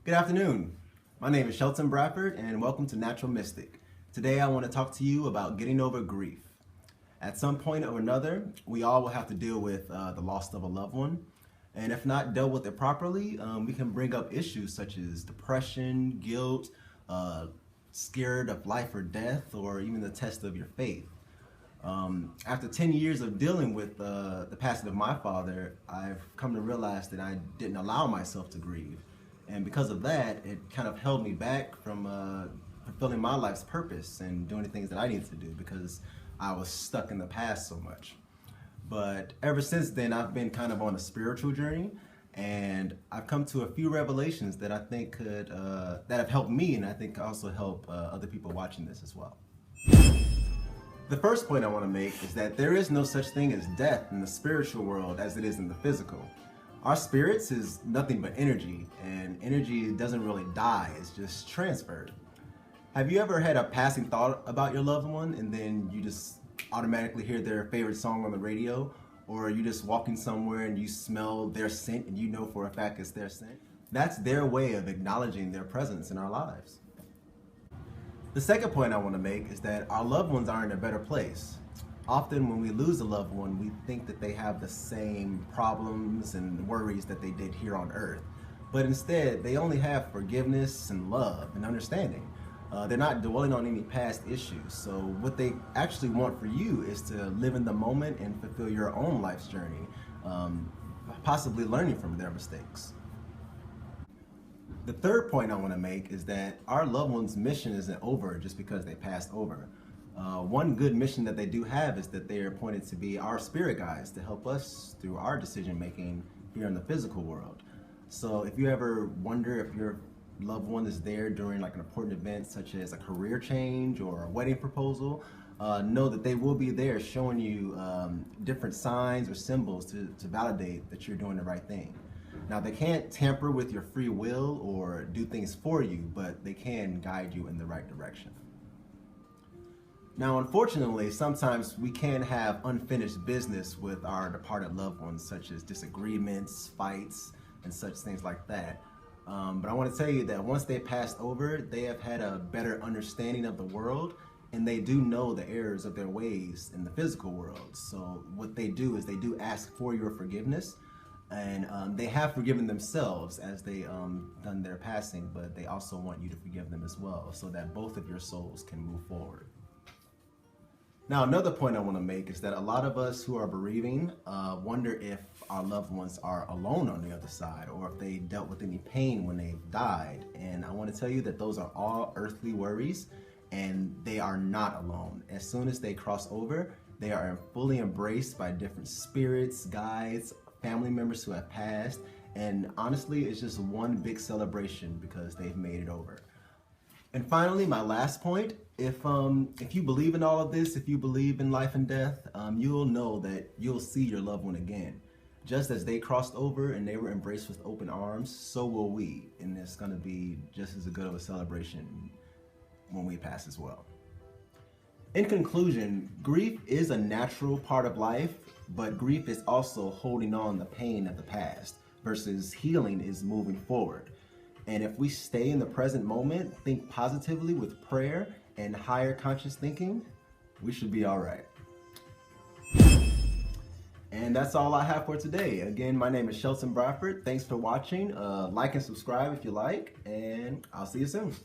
Good afternoon. My name is Shelton and welcome to Natural Mystic. Today I want to talk to you about getting over grief. At some point or another, we all will have to deal with the loss of a loved one. And if not dealt with it properly, we can bring up issues such as depression, guilt, scared of life or death, or even the test of your faith. After 10 years of dealing with the passing of my father, I've come to realize that I didn't allow myself to grieve. And because of that, it kind of held me back from fulfilling my life's purpose and doing the things that I needed to do because I was stuck in the past so much. But ever since then, I've been kind of on a spiritual journey, and I've come to a few revelations that I think that have helped me, and I think also help other people watching this as well. The first point I want to make is that there is no such thing as death in the spiritual world as it is in the physical. Our spirits is nothing but energy, and energy doesn't really die, it's just transferred. Have you ever had a passing thought about your loved one and then you just automatically hear their favorite song on the radio, or you just walking somewhere and you smell their scent and you know for a fact it's their scent? That's their way of acknowledging their presence in our lives. The second point I want to make is that our loved ones are in a better place. Often when we lose a loved one, we think that they have the same problems and worries that they did here on earth. But instead, they only have forgiveness and love and understanding. They're not dwelling on any past issues. So what they actually want for you is to live in the moment and fulfill your own life's journey, possibly learning from their mistakes. The third point I want to make is that our loved one's mission isn't over just because they passed over. One good mission that they do have is that they are appointed to be our spirit guides to help us through our decision making here in the physical world. So if you ever wonder if your loved one is there during like an important event such as a career change or a wedding proposal, know that they will be there showing you different signs or symbols to validate that you're doing the right thing. Now, they can't tamper with your free will or do things for you, but they can guide you in the right direction. Now, unfortunately, sometimes we can have unfinished business with our departed loved ones, such as disagreements, fights, and such things like that. But I want to tell you that once they passed over, they have had a better understanding of the world, and they do know the errors of their ways in the physical world. So what they do is they do ask for your forgiveness, and they have forgiven themselves as they done their passing, but they also want you to forgive them as well, so that both of your souls can move forward. Now, another point I want to make is that a lot of us who are bereaving wonder if our loved ones are alone on the other side, or if they dealt with any pain when they've died. And I want to tell you that those are all earthly worries, and they are not alone. As soon as they cross over, they are fully embraced by different spirits, guides, family members who have passed, and honestly, it's just one big celebration because they've made it over. And finally, my last point, if you believe in all of this, if you believe in life and death, you'll know that you'll see your loved one again. Just as they crossed over and they were embraced with open arms, so will we. And it's going to be just as good of a celebration when we pass as well. In conclusion, grief is a natural part of life, but grief is also holding on the pain of the past versus healing is moving forward. And if we stay in the present moment, think positively with prayer and higher conscious thinking, we should be all right. And that's all I have for today. Again, my name is Shelton Bradford. Thanks for watching. Like and subscribe if you like, and I'll see you soon.